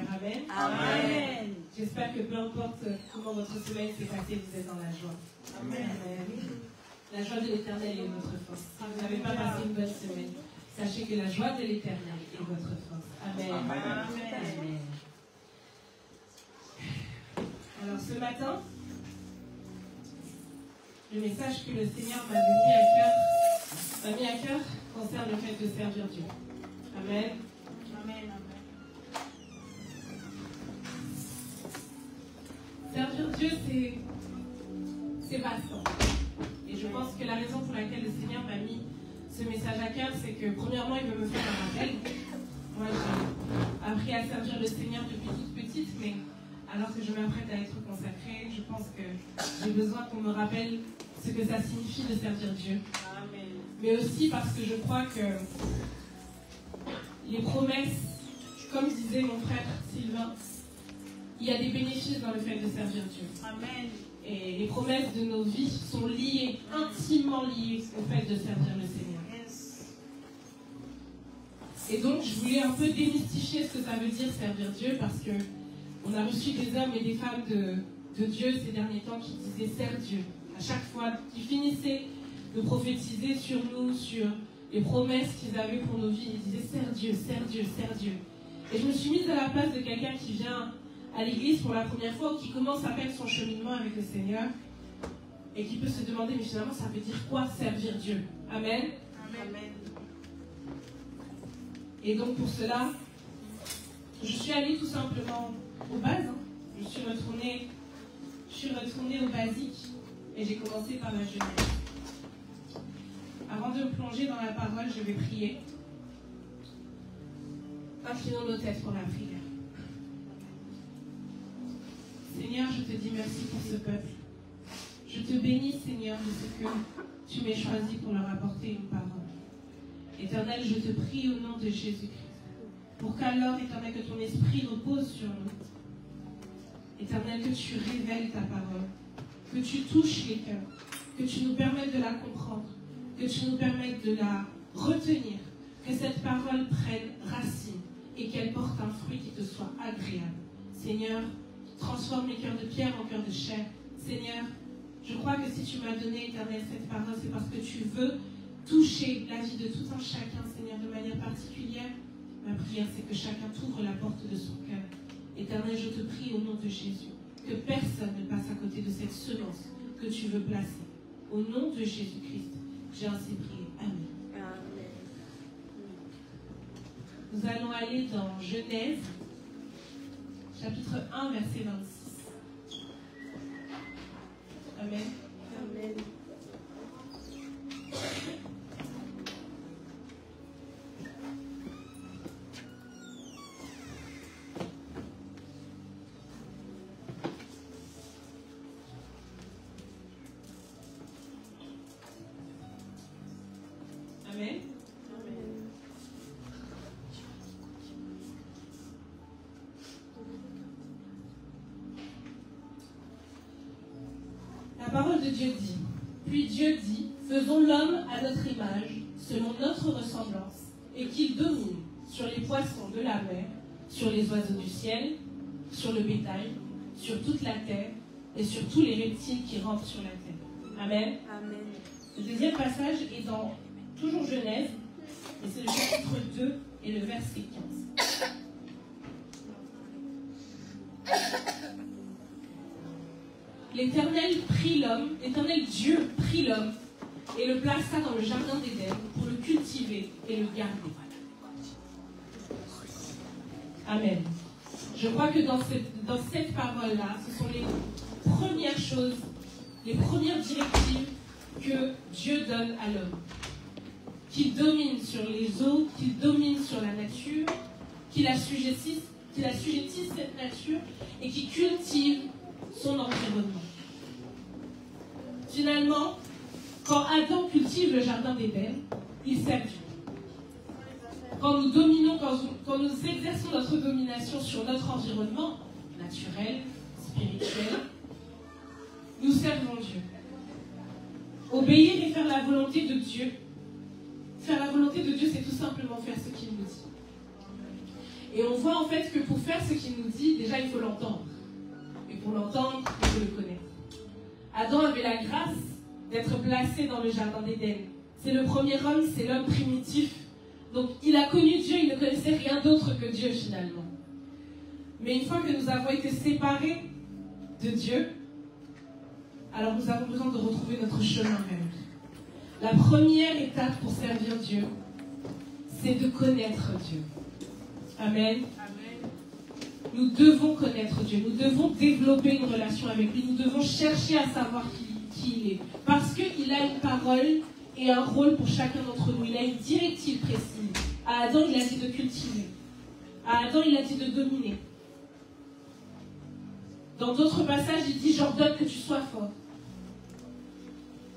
Seigneur. Amen. Amen. J'espère que peu importe comment votre semaine s'est passée, vous êtes dans la joie. Amen. La joie de l'Éternel est votre force. Si vous n'avez pas passé une bonne semaine, sachez que la joie de l'Éternel est votre force. Amen. Amen. Alors ce matin, le message que le Seigneur m'a mis à cœur concerne le fait de servir Dieu. Amen. Amen. Servir Dieu, c'est vaste. Et je pense que la raison pour laquelle le Seigneur m'a mis ce message à cœur, c'est que premièrement, il veut me faire un rappel. Moi, j'ai appris à servir le Seigneur depuis toute petite, mais alors que je m'apprête à être consacrée, je pense que j'ai besoin qu'on me rappelle ce que ça signifie de servir Dieu. Amen. Mais aussi parce que je crois que les promesses, comme disait mon frère Sylvain, il y a des bénéfices dans le fait de servir Dieu. Amen. Et les promesses de nos vies sont liées, intimement liées au fait de servir le Seigneur. Yes. Et donc, je voulais un peu démystifier ce que ça veut dire servir Dieu, parce que on a reçu des hommes et des femmes de Dieu ces derniers temps qui disaient « Sers Dieu ». À chaque fois, qui finissaient de prophétiser sur nous, sur les promesses qu'ils avaient pour nos vies, ils disaient « Sers Dieu, sers Dieu, sers Dieu ». Et je me suis mise à la place de quelqu'un qui vient à l'église pour la première fois ou qui commence à peine son cheminement avec le Seigneur et qui peut se demander, mais finalement, ça veut dire quoi servir Dieu? Amen. Amen. Et donc, pour cela, je suis allée tout simplement aux bases. Je suis retournée au basique et j'ai commencé par la Genèse. Avant de me plonger dans la parole, je vais prier. Inclinons nos têtes pour la prière. Seigneur, je te dis merci pour ce peuple. Je te bénis, Seigneur, de ce que tu m'as choisi pour leur apporter une parole. Éternel, je te prie au nom de Jésus-Christ, pour qu'alors, Éternel, que ton esprit repose sur nous. Éternel, que tu révèles ta parole, que tu touches les cœurs, que tu nous permettes de la comprendre, que tu nous permettes de la retenir, que cette parole prenne racine et qu'elle porte un fruit qui te soit agréable. Seigneur, transforme les cœurs de pierre en cœurs de chair. Seigneur, je crois que si tu m'as donné, Éternel, cette parole, c'est parce que tu veux toucher la vie de tout un chacun, Seigneur, de manière particulière. Ma prière, c'est que chacun t'ouvre la porte de son cœur. Éternel, je te prie au nom de Jésus, que personne ne passe à côté de cette semence que tu veux placer. Au nom de Jésus-Christ, j'ai ainsi prié. Amen. Amen. Nous allons aller dans Genèse, chapitre 1, verset 26. Amen. Amen. Amen. La parole de Dieu dit, puis Dieu dit, faisons l'homme à notre image, selon notre ressemblance, et qu'il domine sur les poissons de la mer, sur les oiseaux du ciel, sur le bétail, sur toute la terre, et sur tous les reptiles qui rampent sur la terre. Amen. Amen. Le deuxième passage est dans toujours Genèse, et c'est le chapitre 2 et le verset 15. L'Éternel prit l'homme, l'Éternel Dieu prit l'homme et le plaça dans le jardin d'Éden pour le cultiver et le garder. Amen. Je crois que dans cette parole-là, ce sont les premières choses, les premières directives que Dieu donne à l'homme. Qu'il domine sur les eaux, qu'il domine sur la nature, qu'il assujettisse cette nature et qu'il cultive son environnement. Finalement, quand Adam cultive le jardin d'Éden, il sert Dieu. Quand nous dominons, quand nous exerçons notre domination sur notre environnement naturel, spirituel, nous servons Dieu. Obéir et faire la volonté de Dieu. Faire la volonté de Dieu, c'est tout simplement faire ce qu'il nous dit. Et on voit en fait que pour faire ce ce qu'il nous dit, déjà il faut l'entendre. Et pour l'entendre, il faut le connaître. Adam avait la grâce d'être placé dans le jardin d'Éden. C'est le premier homme, c'est l'homme primitif. Donc il a connu Dieu, il ne connaissait rien d'autre que Dieu finalement. Mais une fois que nous avons été séparés de Dieu, alors nous avons besoin de retrouver notre chemin vers lui. La première étape pour servir Dieu, c'est de connaître Dieu. Amen. Amen. Nous devons connaître Dieu, nous devons développer une relation avec lui, nous devons chercher à savoir qui il est. Parce qu'il a une parole et un rôle pour chacun d'entre nous. Il a une directive précise. À Adam, il a dit de cultiver. À Adam, il a dit de dominer. Dans d'autres passages, il dit « J'ordonne que tu sois fort ».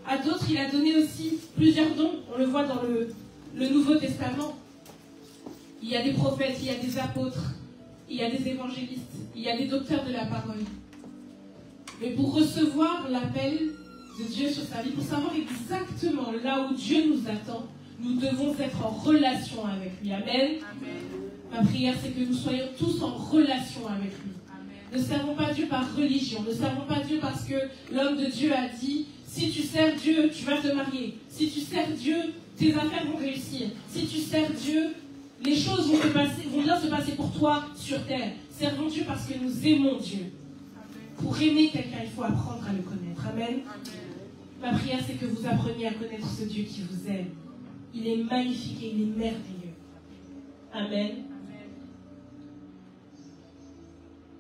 À d'autres, il a donné aussi plusieurs dons. On le voit dans le Nouveau Testament. Il y a des prophètes, il y a des apôtres, il y a des évangélistes, il y a des docteurs de la parole. Mais pour recevoir l'appel de Dieu sur sa vie, pour savoir exactement là où Dieu nous attend, nous devons être en relation avec lui. Amen. Amen. Ma prière, c'est que nous soyons tous en relation avec lui. Ne servons pas Dieu par religion. Ne servons pas Dieu parce que l'homme de Dieu a dit « Si tu sers Dieu, tu vas te marier. Si tu sers Dieu, tes affaires vont réussir. Si tu sers Dieu, les choses vont bien se passer pour toi sur terre. » Servons Dieu parce que nous aimons Dieu. Pour aimer quelqu'un, il faut apprendre à le connaître. Amen. Ma prière, c'est que vous appreniez à connaître ce Dieu qui vous aime. Il est magnifique et il est merveilleux. Amen.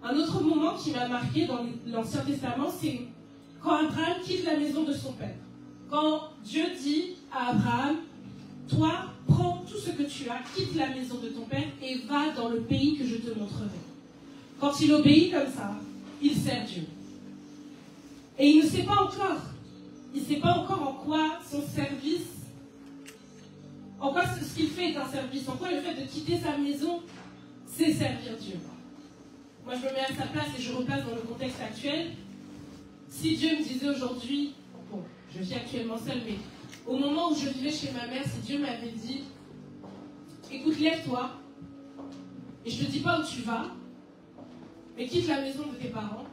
Un autre moment qui m'a marqué dans l'Ancien Testament, c'est quand Abraham quitte la maison de son père. Quand Dieu dit à Abraham, toi, prends tout ce que tu as, quitte la maison de ton père et va dans le pays que je te montrerai. Quand il obéit comme ça, il sert Dieu. Et il ne sait pas encore. Il ne sait pas encore en quoi son service, en quoi ce qu'il fait est un service, en quoi le fait de quitter sa maison, c'est servir Dieu. Moi, je me mets à sa place et je replace dans le contexte actuel. Si Dieu me disait aujourd'hui, bon, je vis actuellement seule, mais au moment où je vivais chez ma mère, si Dieu m'avait dit, écoute, lève-toi, et je ne te dis pas où tu vas, mais quitte la maison de tes parents,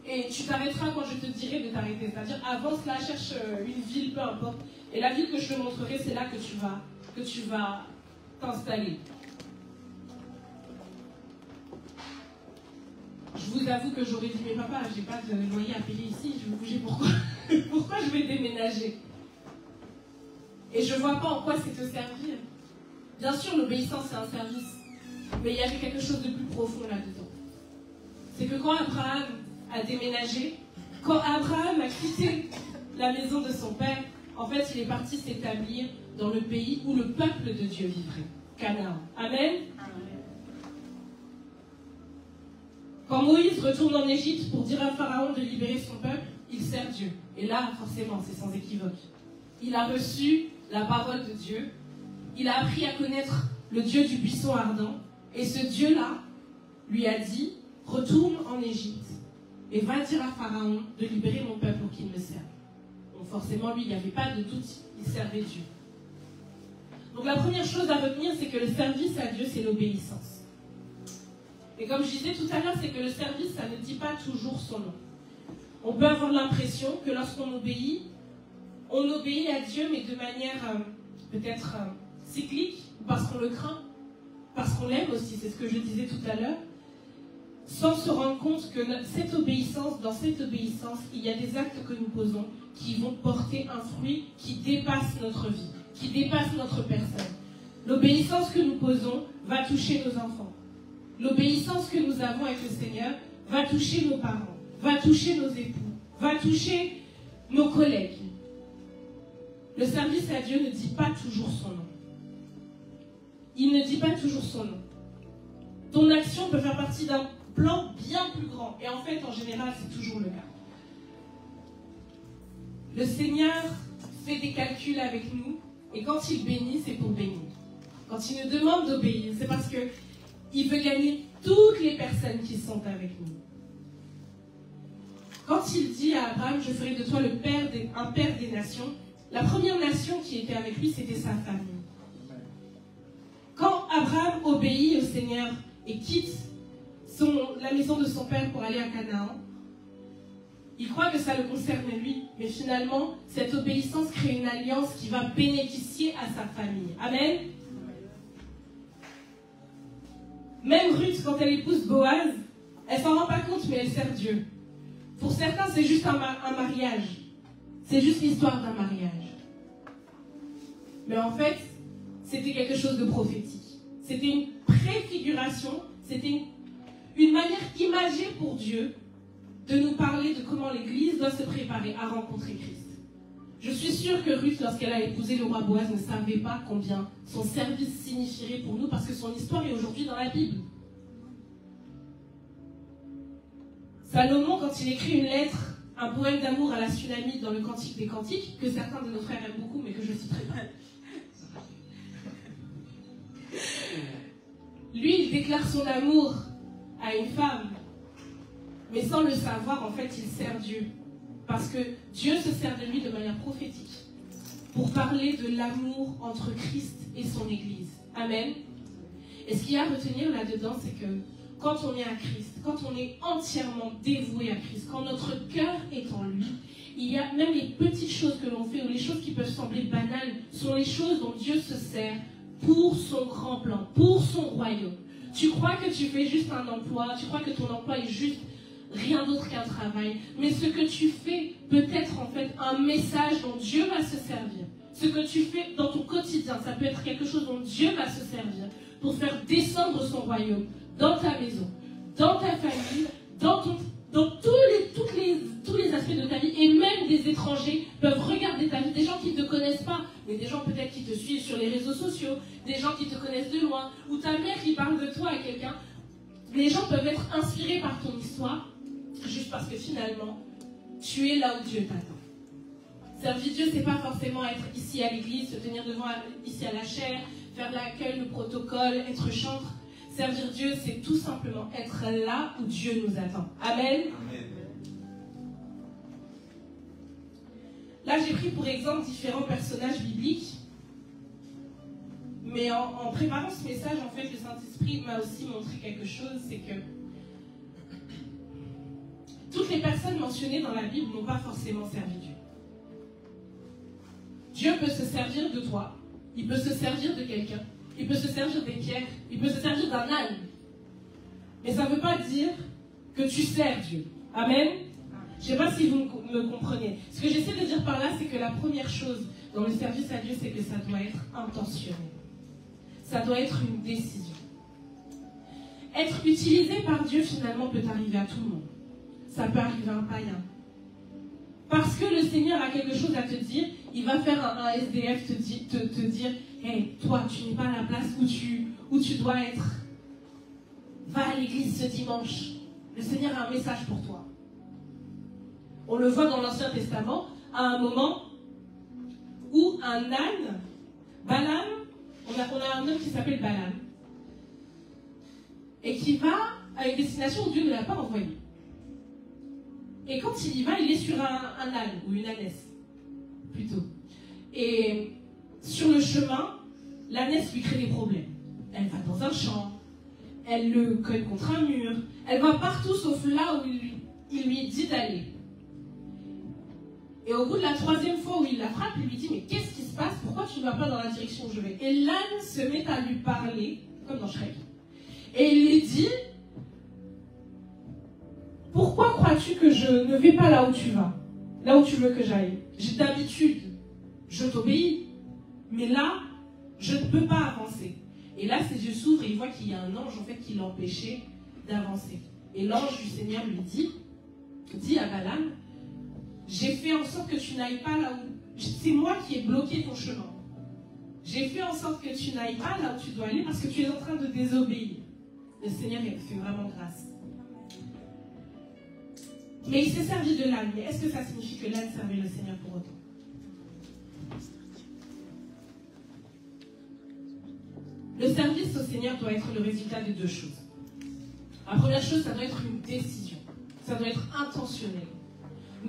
et tu t'arrêteras quand je te dirai de t'arrêter. C'est-à-dire, avance là, cherche une ville, peu importe, et la ville que je te montrerai, c'est là que tu vas t'installer. Je vous avoue que j'aurais dit, mais papa, j'ai pas de loyer à payer ici, je vais bouger, pourquoi je vais déménager? Et je vois pas en quoi c'est te servir. Bien sûr, l'obéissance, c'est un service, mais il y avait quelque chose de plus profond là-dedans. C'est que quand Abraham a déménagé, quand Abraham a quitté la maison de son père, en fait, il est parti s'établir dans le pays où le peuple de Dieu vivrait, Canaan. Amen. Quand Moïse retourne en Égypte pour dire à Pharaon de libérer son peuple, il sert Dieu. Et là, forcément, c'est sans équivoque. Il a reçu la parole de Dieu. Il a appris à connaître le Dieu du buisson ardent. Et ce Dieu-là lui a dit, retourne en Égypte et va dire à Pharaon de libérer mon peuple pour qu'il me serve. Donc forcément, lui, il n'y avait pas de doute, il servait Dieu. Donc la première chose à retenir, c'est que le service à Dieu, c'est l'obéissance. Et comme je disais tout à l'heure, c'est que le service, ça ne dit pas toujours son nom. On peut avoir l'impression que lorsqu'on obéit, on obéit à Dieu, mais de manière peut-être cyclique, parce qu'on le craint, parce qu'on l'aime aussi, c'est ce que je disais tout à l'heure, sans se rendre compte que dans cette obéissance, il y a des actes que nous posons qui vont porter un fruit qui dépasse notre vie, qui dépasse notre personne. L'obéissance que nous posons va toucher nos enfants. L'obéissance que nous avons avec le Seigneur va toucher nos parents, va toucher nos époux, va toucher nos collègues. Le service à Dieu ne dit pas toujours son nom. Il ne dit pas toujours son nom. Ton action peut faire partie d'un plan bien plus grand. Et en fait, en général, c'est toujours le cas. Le Seigneur fait des calculs avec nous. Et quand il bénit, c'est pour bénir. Quand il nous demande d'obéir, c'est parce que il veut gagner toutes les personnes qui sont avec nous. Quand il dit à Abraham, je ferai de toi un père des nations, la première nation qui était avec lui, c'était sa famille. Quand Abraham obéit au Seigneur et quitte la maison de son père pour aller à Canaan, il croit que ça le concerne lui, mais finalement, cette obéissance crée une alliance qui va bénéficier à sa famille. Amen. Même Ruth, quand elle épouse Boaz, elle s'en rend pas compte, mais elle sert Dieu. Pour certains, c'est juste un mariage. C'est juste l'histoire d'un mariage. Mais en fait, c'était quelque chose de prophétique. C'était une préfiguration, c'était une manière imagée pour Dieu de nous parler de comment l'Église doit se préparer à rencontrer Christ. Je suis sûre que Ruth, lorsqu'elle a épousé le roi Boaz, ne savait pas combien son service signifierait pour nous, parce que son histoire est aujourd'hui dans la Bible. Salomon, quand il écrit une lettre, un poème d'amour à la Sunamite dans le Cantique des Cantiques, que certains de nos frères aiment beaucoup, mais que je citerai pas. Lui, il déclare son amour à une femme, mais sans le savoir, en fait, il sert Dieu. Parce que Dieu se sert de lui de manière prophétique pour parler de l'amour entre Christ et son Église. Amen. Et ce qu'il y a à retenir là-dedans, c'est que quand on est à Christ, quand on est entièrement dévoué à Christ, quand notre cœur est en lui, il y a même les petites choses que l'on fait ou les choses qui peuvent sembler banales sont les choses dont Dieu se sert pour son grand plan, pour son royaume. Tu crois que tu fais juste un emploi, tu crois que ton emploi est juste rien d'autre qu'un travail, mais ce que tu fais peut être en fait un message dont Dieu va se servir. Ce que tu fais dans ton quotidien, ça peut être quelque chose dont Dieu va se servir pour faire descendre son royaume dans ta maison, dans ta famille, dans tous les aspects de ta vie, et même des étrangers peuvent regarder ta vie, des gens qui ne te connaissent pas, mais des gens peut-être qui te suivent sur les réseaux sociaux, des gens qui te connaissent de loin, ou ta mère qui parle de toi à quelqu'un. Les gens peuvent être inspirés par ton histoire, juste parce que finalement, tu es là où Dieu t'attend. Servir Dieu, c'est pas forcément être ici à l'église, se tenir devant ici à la chaire, faire l'accueil, le protocole, être chantre. Servir Dieu, c'est tout simplement être là où Dieu nous attend. Amen. Amen. Là, j'ai pris pour exemple différents personnages bibliques. Mais en préparant ce message, en fait, le Saint-Esprit m'a aussi montré quelque chose, c'est que toutes les personnes mentionnées dans la Bible n'ont pas forcément servi Dieu. Dieu peut se servir de toi, il peut se servir de quelqu'un, il peut se servir des pierres, il peut se servir d'un âne. Mais ça ne veut pas dire que tu sers Dieu. Amen. Je ne sais pas si vous me comprenez. Ce que j'essaie de dire par là, c'est que la première chose dans le service à Dieu, c'est que ça doit être intentionnel. Ça doit être une décision. Être utilisé par Dieu, finalement, peut arriver à tout le monde. Ça peut arriver à un païen. Parce que le Seigneur a quelque chose à te dire, il va faire un SDF te dire « Hey, toi, tu n'es pas à la place où tu dois être. Va à l'église ce dimanche. Le Seigneur a un message pour toi. » On le voit dans l'Ancien Testament, à un moment où un âne, Balaam, on a un homme qui s'appelle Balaam, et qui va à une destination où Dieu ne l'a pas envoyé. Et quand il y va, il est sur un âne, ou une ânesse, plutôt. Et sur le chemin, l'ânesse lui crée des problèmes. Elle va dans un champ, elle le cogne contre un mur, elle va partout sauf là où il lui dit d'aller. Et au bout de la 3e fois où il la frappe, il lui dit « Mais qu'est-ce qui se passe? Pourquoi tu ne vas pas dans la direction où je vais ?» Et l'âne se met à lui parler, comme dans Shrek, et il lui dit « Pourquoi crois-tu que je ne vais pas là où tu vas? Là où tu veux que j'aille? D'habitude, je t'obéis, mais là, je ne peux pas avancer. » Et là, ses yeux s'ouvrent et il voit qu'il y a un ange en fait qui l'empêchait d'avancer. Et l'ange du Seigneur lui dit à Balaam, j'ai fait en sorte que tu n'ailles pas là où... C'est moi qui ai bloqué ton chemin. J'ai fait en sorte que tu n'ailles pas là où tu dois aller parce que tu es en train de désobéir. Le Seigneur fait vraiment grâce. Mais il s'est servi de l'âne. Mais est-ce que ça signifie que l'âne servait le Seigneur pour autant? Le service au Seigneur doit être le résultat de 2 choses. La première chose, ça doit être une décision. Ça doit être intentionnel.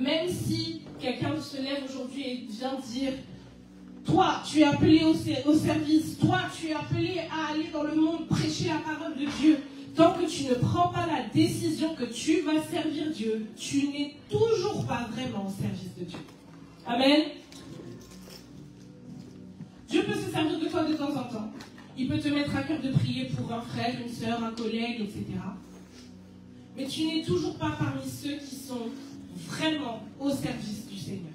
Même si quelqu'un se lève aujourd'hui et vient dire « Toi, tu es appelé au service. Toi, tu es appelé à aller dans le monde, prêcher la parole de Dieu. tant que tu ne prends pas la décision que tu vas servir Dieu, tu n'es toujours pas vraiment au service de Dieu. Amen. Dieu peut se servir de toi de temps en temps. Il peut te mettre à cœur de prier pour un frère, une sœur, un collègue, etc. Mais tu n'es toujours pas parmi ceux qui sont vraiment au service du Seigneur.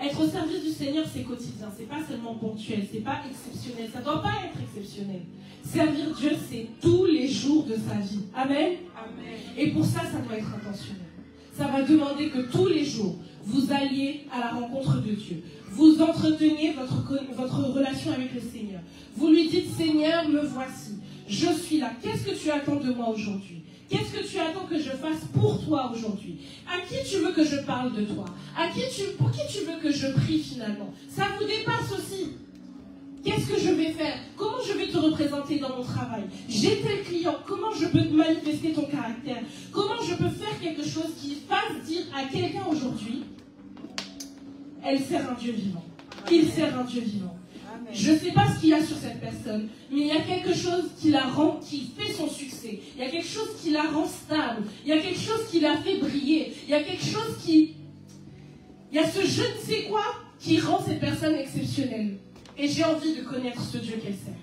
Être au service du Seigneur, c'est quotidien. C'est pas seulement ponctuel, c'est pas exceptionnel. Ça ne doit pas être exceptionnel. Servir Dieu, c'est tous les jours de sa vie. Amen. Amen. Et pour ça, ça doit être intentionnel. Ça va demander que tous les jours, vous alliez à la rencontre de Dieu. Vous entreteniez votre relation avec le Seigneur. Vous lui dites, Seigneur, me voici. Je suis là. Qu'est-ce que tu attends de moi aujourd'hui? Qu'est-ce que tu attends que je fasse pour toi aujourd'hui? À qui tu veux que je parle de toi? Pour qui tu veux que je prie finalement? Ça vous dépasse aussi. Qu'est-ce que je vais faire? Comment je vais te représenter dans mon travail? J'ai tel client, comment je peux manifester ton caractère? Comment je peux faire quelque chose qui fasse dire à quelqu'un aujourd'hui, elle sert un Dieu vivant. Il sert un Dieu vivant. Amen. Je ne sais pas ce qu'il y a sur cette personne, mais il y a quelque chose qui la rend, qui fait son succès. Il y a quelque chose qui la rend stable. Il y a quelque chose qui la fait briller. Il y a quelque chose qui... Il y a ce je ne sais quoi qui rend cette personne exceptionnelle. Et j'ai envie de connaître ce Dieu qu'elle sert.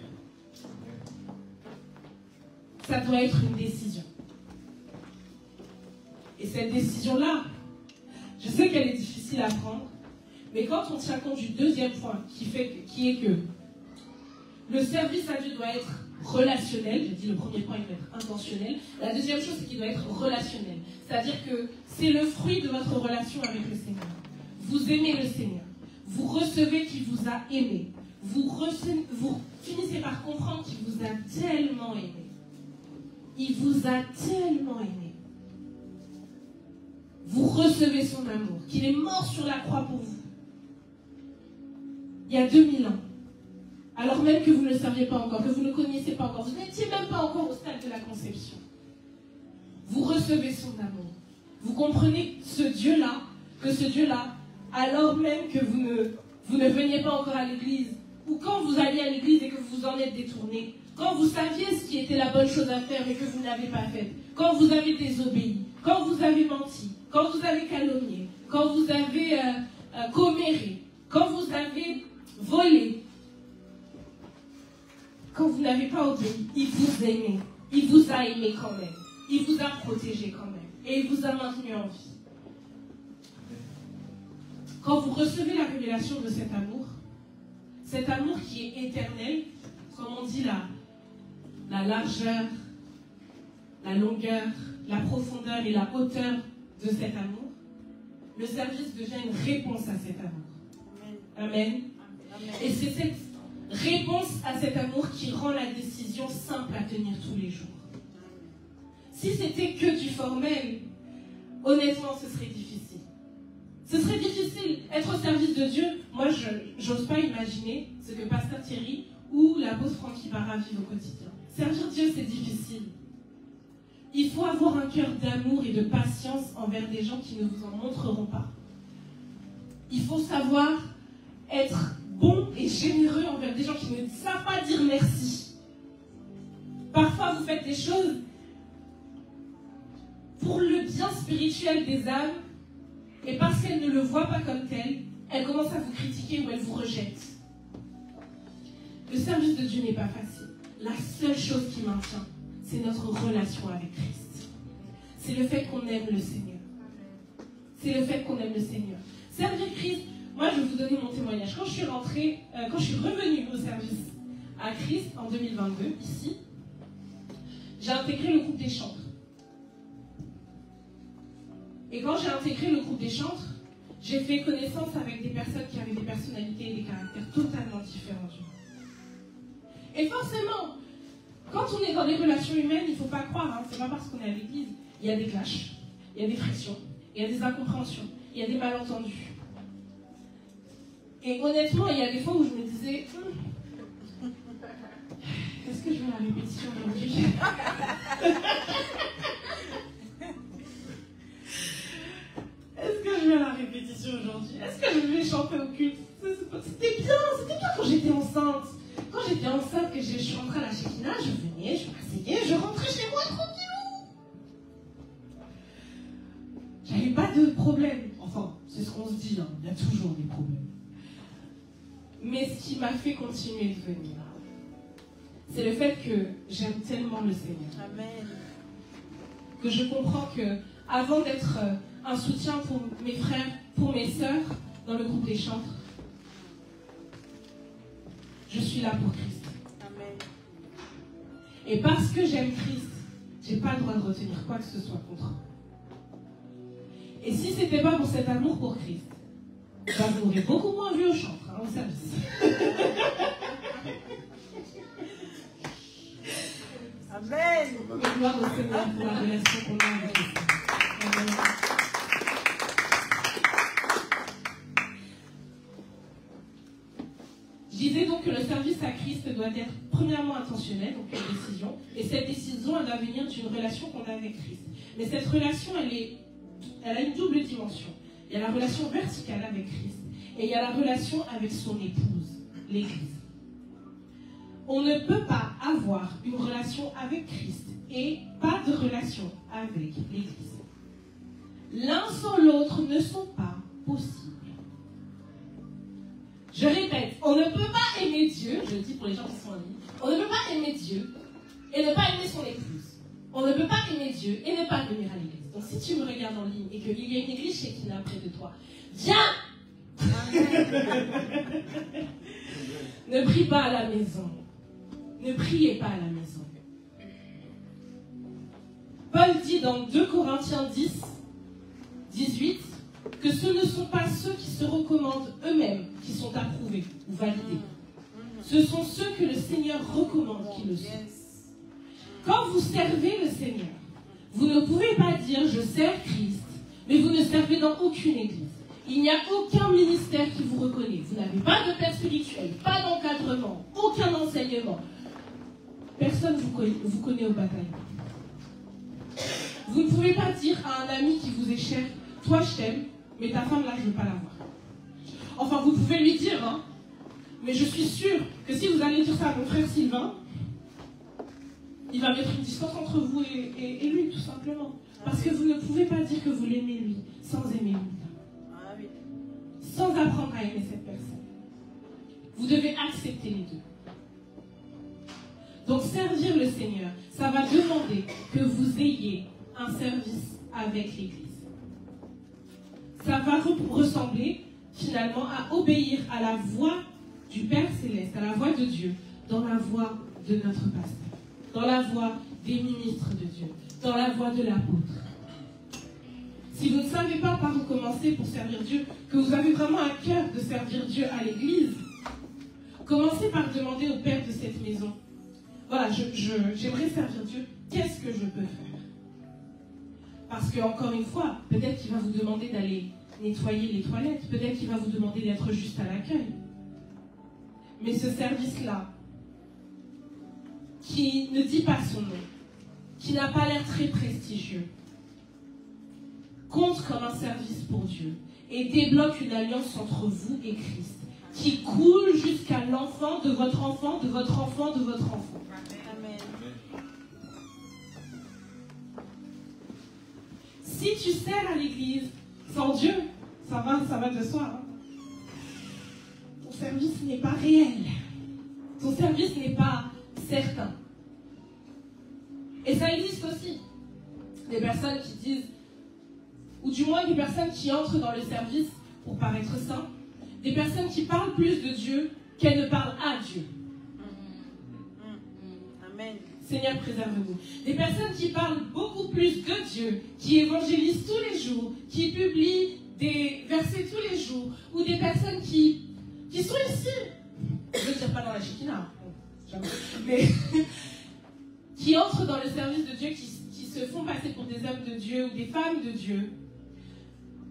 Ça doit être une décision. Et cette décision-là, je sais qu'elle est difficile à prendre, mais quand on tient compte du deuxième point, qui est que le service à Dieu doit être relationnel, j'ai dit le premier point, il doit être intentionnel. La deuxième chose, c'est qu'il doit être relationnel. C'est-à-dire que c'est le fruit de votre relation avec le Seigneur. Vous aimez le Seigneur. Vous recevez qu'il vous a aimé. Vous finissez par comprendre qu'il vous a tellement aimé. Il vous a tellement aimé. Vous recevez son amour, qu'il est mort sur la croix pour vous. Il y a 2000 ans. Alors même que vous ne le saviez pas encore, que vous ne le connaissiez pas encore, vous n'étiez même pas encore au stade de la conception. Vous recevez son amour. Vous comprenez ce Dieu-là, alors même que vous ne veniez pas encore à l'église, ou quand vous alliez à l'église et que vous en êtes détourné, quand vous saviez ce qui était la bonne chose à faire mais que vous n'avez pas fait, quand vous avez désobéi, quand vous avez menti, quand vous avez calomnié, quand vous avez comméré, quand vous avez volé, quand vous n'avez pas obéi, il vous aimait. Il vous a aimé quand même. Il vous a protégé quand même. Et il vous a maintenu en vie. Quand vous recevez la révélation de cet amour qui est éternel, comme on dit la largeur, la longueur, la profondeur et la hauteur de cet amour, le service devient une réponse à cet amour. Amen. Amen. Et c'est cette réponse à cet amour qui rend la décision simple à tenir tous les jours. Si c'était que du formel, honnêtement, ce serait difficile. Ce serait difficile. Être au service de Dieu, moi, je n'ose pas imaginer ce que Pasteur Thierry ou l'apôtre Francky Barra vivent au quotidien. Servir Dieu, c'est difficile. Il faut avoir un cœur d'amour et de patience envers des gens qui ne vous en montreront pas. Il faut savoir être bon et généreux envers des gens qui ne savent pas dire merci. Parfois, vous faites des choses pour le bien spirituel des âmes, et parce qu'elles ne le voient pas comme tel, elles commencent à vous critiquer ou elles vous rejettent. Le service de Dieu n'est pas facile. La seule chose qui maintient, c'est notre relation avec Christ. C'est le fait qu'on aime le Seigneur. C'est le fait qu'on aime le Seigneur. Servir Christ, moi je vais vous donner mon témoignage. Quand je suis revenue au service à Christ en 2022, ici, j'ai intégré le groupe des chantres. Et quand j'ai intégré le groupe des chantres, j'ai fait connaissance avec des personnes qui avaient des personnalités et des caractères totalement différents du mien. Et forcément, quand on est dans des relations humaines, il ne faut pas croire, c'est pas parce qu'on est à l'église. Il y a des clashs, il y a des frictions, il y a des incompréhensions, il y a des malentendus. Et honnêtement, il y a des fois où je me disais, est-ce que je vais à la répétition aujourd'hui? Est-ce que je vais à la répétition aujourd'hui? Est-ce que je vais chanter au culte? C'était bien quand j'étais enceinte. Quand j'étais enceinte, que je suis rentrée à la Shekinah, je venais, je m'asseyais, je rentrais chez moi J'avais pas de problème. Enfin, c'est ce qu'on se dit, hein. Il y a toujours des problèmes. Mais ce qui m'a fait continuer de venir, c'est le fait que j'aime tellement le Seigneur. Amen. Que je comprends que avant d'être un soutien pour mes frères, pour mes sœurs, dans le groupe des chantres, je suis là pour Christ. Amen. Et parce que j'aime Christ, je n'ai pas le droit de retenir quoi que ce soit contre eux. Et si ce n'était pas pour cet amour pour Christ, ben vous m'aurez beaucoup moins vu au chantre, hein, au service. Amen. Mais gloire au Seigneur pour la relation qu'on a avec Christ. Amen. Je disais donc que le service à Christ doit être premièrement intentionnel, donc une décision, et cette décision, elle doit venir d'une relation qu'on a avec Christ. Mais cette relation, elle a une double dimension. Il y a la relation verticale avec Christ, et il y a la relation avec son épouse, l'Église. On ne peut pas avoir une relation avec Christ et pas de relation avec l'Église. L'un sans l'autre ne sont pas possibles. Je répète, on ne peut pas aimer Dieu, je le dis pour les gens qui sont en ligne, on ne peut pas aimer Dieu et ne pas aimer son épouse. On ne peut pas aimer Dieu et ne pas venir à l'église. Donc si tu me regardes en ligne et qu'il y a une église chez Kina près de toi, viens. Ne prie pas à la maison. Ne priez pas à la maison. Paul dit dans 2 Corinthiens 10, 18, que ce ne sont pas ceux qui se recommandent eux-mêmes qui sont approuvés ou validés. Ce sont ceux que le Seigneur recommande qui le sont. Quand vous servez le Seigneur, vous ne pouvez pas dire « je sers Christ », mais vous ne servez dans aucune église. Il n'y a aucun ministère qui vous reconnaît. Vous n'avez pas de père spirituel, pas d'encadrement, aucun enseignement. Personne vous connaît au bataillon. Vous ne pouvez pas dire à un ami qui vous est cher « toi je t'aime, mais ta femme là je ne veux pas la voir ». Enfin vous pouvez lui dire, hein, mais je suis sûre que si vous allez dire ça à mon frère Sylvain, il va mettre une distance entre vous et lui, tout simplement. Parce que vous ne pouvez pas dire que vous l'aimez lui, sans aimer lui. Sans apprendre à aimer cette personne. Vous devez accepter les deux. Donc servir le Seigneur, ça va demander que vous ayez un service avec l'Église. Ça va ressembler finalement à obéir à la voix du Père Céleste, à la voix de Dieu, dans la voix de notre pasteur, dans la voix des ministres de Dieu, dans la voix de l'apôtre. Si vous ne savez pas par où commencer pour servir Dieu, que vous avez vraiment un cœur de servir Dieu à l'Église, commencez par demander au Père de cette maison, voilà, j'aimerais servir Dieu, qu'est-ce que je peux faire? Parce qu'encore une fois, peut-être qu'il va vous demander d'aller nettoyer les toilettes, peut-être qu'il va vous demander d'être juste à l'accueil. Mais ce service-là, qui ne dit pas son nom, qui n'a pas l'air très prestigieux, compte comme un service pour Dieu et débloque une alliance entre vous et Christ qui coule jusqu'à l'enfant de votre enfant, de votre enfant, de votre enfant. Amen. Si tu sers à l'église sans Dieu, ça va de soi. Hein? Ton service n'est pas réel. Ton service n'est pas certain. Et ça existe aussi. Des personnes qui disent, ou du moins des personnes qui entrent dans le service pour paraître saints, des personnes qui parlent plus de Dieu qu'elles ne parlent à Dieu. Amen. Seigneur, préserve-nous. Des personnes qui parlent beaucoup plus de Dieu, qui évangélisent tous les jours, qui publient des versets tous les jours, ou des personnes qui sont ici, je ne veux dire pas dans la Shekinah, mais qui entrent dans le service de Dieu, qui se font passer pour des hommes de Dieu ou des femmes de Dieu,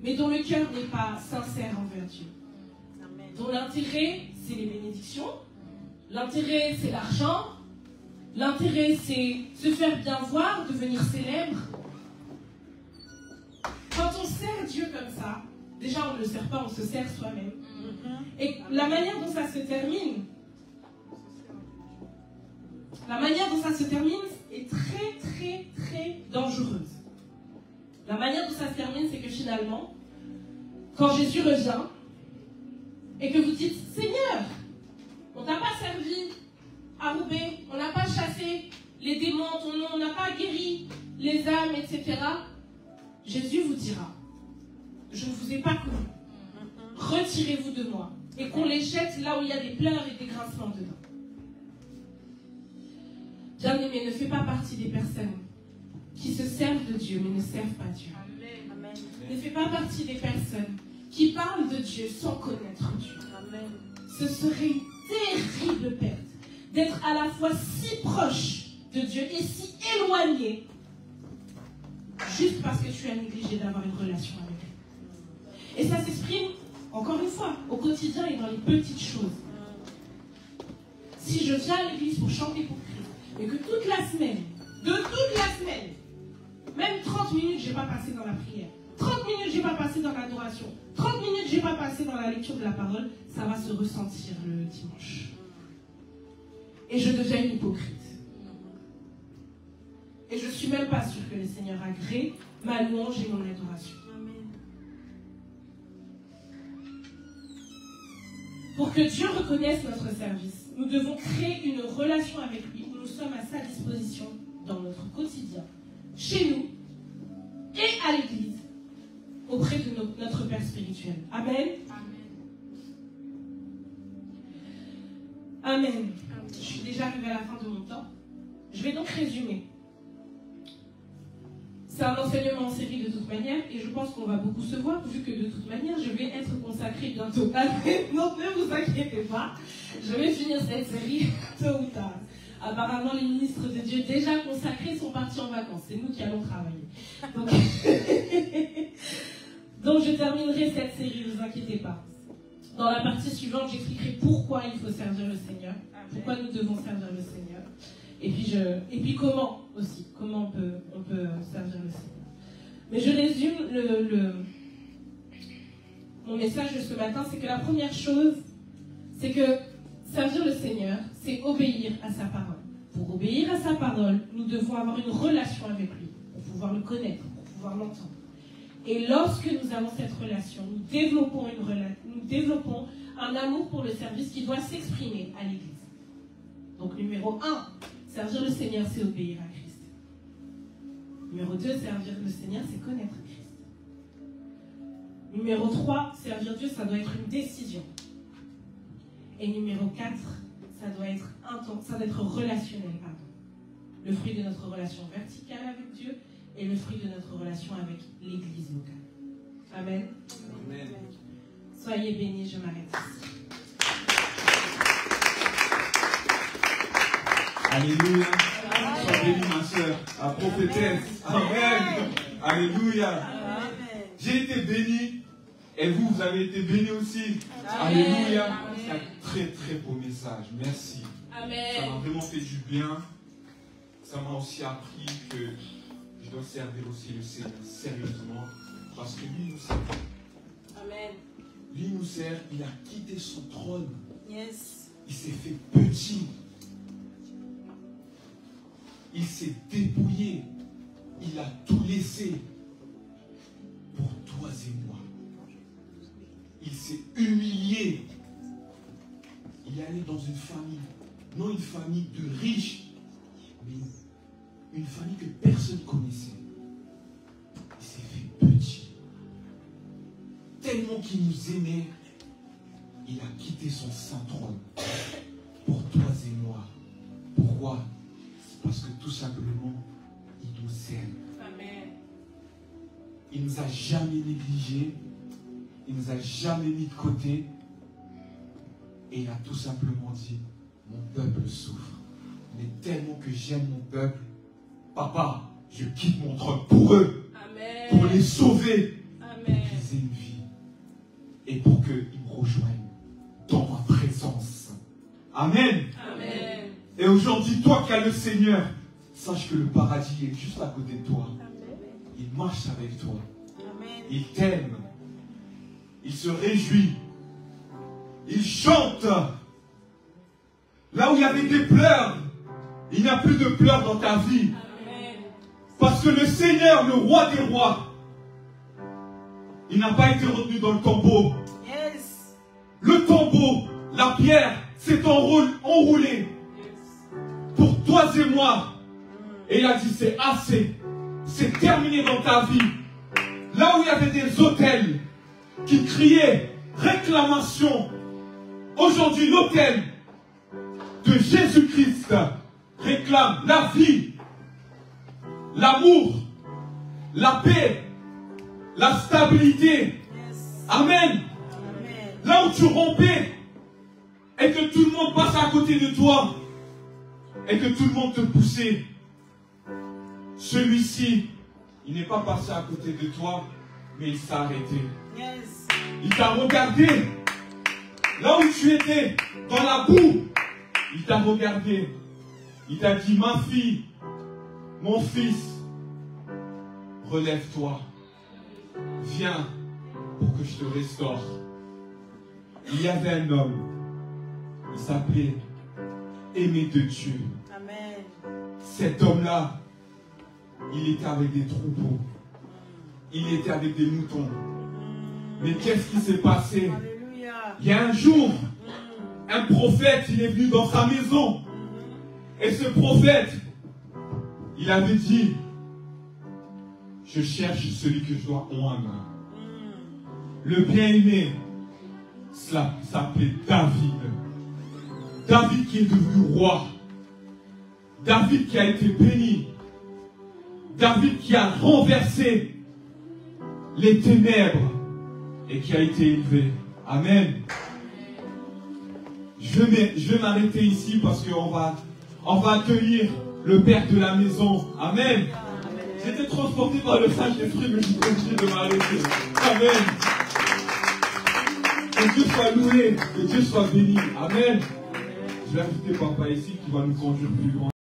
mais dont le cœur n'est pas sincère envers Dieu. Amen. Dont l'intérêt, c'est les bénédictions, l'intérêt, c'est l'argent, l'intérêt, c'est se faire bien voir, devenir célèbre. Quand on sert Dieu comme ça, déjà on ne le sert pas, on se sert soi-même. Et la manière dont ça se termine, est très, très, très dangereuse. La manière dont ça se termine, c'est que finalement, quand Jésus revient, et que vous dites, Seigneur, on t'a pas servi à Roubaix, on n'a pas chassé les démons, on n'a pas guéri les âmes, etc. Jésus vous dira, je ne vous ai pas connu. Retirez-vous de moi. Et qu'on les jette là où il y a des pleurs et des grincements dedans. Bien-aimé, ne fais pas partie des personnes qui se servent de Dieu, mais ne servent pas Dieu. Amen. Ne fais pas partie des personnes qui parlent de Dieu sans connaître Dieu. Amen. Ce serait une terrible perte d'être à la fois si proche de Dieu et si éloigné juste parce que tu as négligé d'avoir une relation avec lui. Et ça s'exprime, encore une fois, au quotidien et dans les petites choses. Si je viens à l'église pour chanter pour Christ, mais que toute la semaine, même 30 minutes, je n'ai pas passé dans la prière, 30 minutes, je n'ai pas passé dans l'adoration, 30 minutes, je n'ai pas passé dans la lecture de la parole, ça va se ressentir le dimanche. Et je deviens une hypocrite. Et je ne suis même pas sûre que le Seigneur agrée ma louange et mon adoration. Pour que Dieu reconnaisse notre service, nous devons créer une relation avec lui où nous sommes à sa disposition dans notre quotidien, chez nous et à l'église, auprès de notre Père spirituel. Amen. Amen. Je suis déjà arrivée à la fin de mon temps. Je vais donc résumer. C'est un enseignement en série de toute manière et je pense qu'on va beaucoup se voir vu que de toute manière je vais être consacrée bientôt. Donc ne vous inquiétez pas, je vais finir cette série tôt ou tard. Apparemment les ministres de Dieu déjà consacrés sont partis en vacances, c'est nous qui allons travailler. Donc je terminerai cette série, ne vous inquiétez pas. Dans la partie suivante, j'expliquerai pourquoi il faut servir le Seigneur, pourquoi nous devons servir le Seigneur. Et puis comment aussi, comment on peut servir le Seigneur. Mais je résume mon message de ce matin, c'est que la première chose, c'est que servir le Seigneur, c'est obéir à sa parole. Pour obéir à sa parole, nous devons avoir une relation avec lui, pour pouvoir le connaître, pour pouvoir l'entendre. Et lorsque nous avons cette relation, nous développons un amour pour le service qui doit s'exprimer à l'Église. Donc numéro 1, servir le Seigneur, c'est obéir à Christ. Numéro 2, servir le Seigneur, c'est connaître Christ. Numéro 3, servir Dieu, ça doit être une décision. Et numéro 4, ça doit être relationnel. Le fruit de notre relation verticale avec Dieu et le fruit de notre relation avec l'Église locale. Amen. Amen. Soyez bénis, je m'arrête ici. Alléluia. Sois bénie, ma soeur, la prophétesse. Amen. Alléluia. J'ai été béni et vous avez été bénis aussi. Alléluia. C'est un très très beau message. Merci. Amen. Ça m'a vraiment fait du bien. Ça m'a aussi appris que je dois servir aussi le Seigneur sérieusement parce que lui nous sert. Amen. Lui nous sert, il a quitté son trône. Yes. Il s'est fait petit. Il s'est dépouillé. Il a tout laissé pour toi et moi. Il s'est humilié. Il est allé dans une famille, non une famille de riches, mais une famille que personne connaissait. Il s'est fait petit. Tellement qu'il nous aimait, il a quitté son saint trône pour toi et moi. Pourquoi? C'est parce que tout simplement, il nous aime. Amen. Il ne nous a jamais négligés. Il ne nous a jamais mis de côté. Et il a tout simplement dit, mon peuple souffre. Mais tellement que j'aime mon peuple, papa, je quitte mon trône pour eux. Amen. Pour les sauver. Amen. Pour qu'ils aient une vie. Et pour qu'ils me rejoignent dans ma présence. Amen. Amen. Et aujourd'hui, toi qui as le Seigneur, sache que le paradis est juste à côté de toi. Il marche avec toi. Amen. Il t'aime. Il se réjouit. Il chante. Là où il y avait des pleurs, il n'y a plus de pleurs dans ta vie. Amen. Parce que le Seigneur, le roi des rois, il n'a pas été retenu dans le tombeau. Yes. Le tombeau, la pierre, s'est enroulé pour toi et moi. Et il a dit, c'est assez. C'est terminé dans ta vie. Là où il y avait des autels qui criaient réclamation, aujourd'hui l'autel de Jésus-Christ réclame la vie, l'amour, la paix, la stabilité. Yes. Amen. Amen. Là où tu rompais et que tout le monde passe à côté de toi et que tout le monde te poussait, celui-ci, il n'est pas passé à côté de toi, mais il s'est arrêté. Yes. Il t'a regardé. Là où tu étais, dans la boue, il t'a regardé. Il t'a dit, ma fille, mon fils, relève-toi. Viens pour que je te restaure. Il y avait un homme, il s'appelait Aimé de Dieu. Amen. Cet homme-là, il était avec des troupeaux. Il était avec des moutons. Mais qu'est-ce qui s'est passé? Alléluia. Il y a un jour, un prophète, il est venu dans sa maison. Et ce prophète, il avait dit, je cherche celui que je dois honner. Le bien-aimé, cela s'appelait David. David qui est devenu roi. David qui a été béni. David qui a renversé les ténèbres et qui a été élevé. Amen. Je vais m'arrêter ici parce qu'on va accueillir le Père de la maison. Amen. J'étais transporté par le Saint-Esprit, mais je suis obligé de m'arrêter. Amen. Que Dieu soit loué, que Dieu soit béni. Amen. Je vais inviter Papa ici qui va nous conduire plus loin.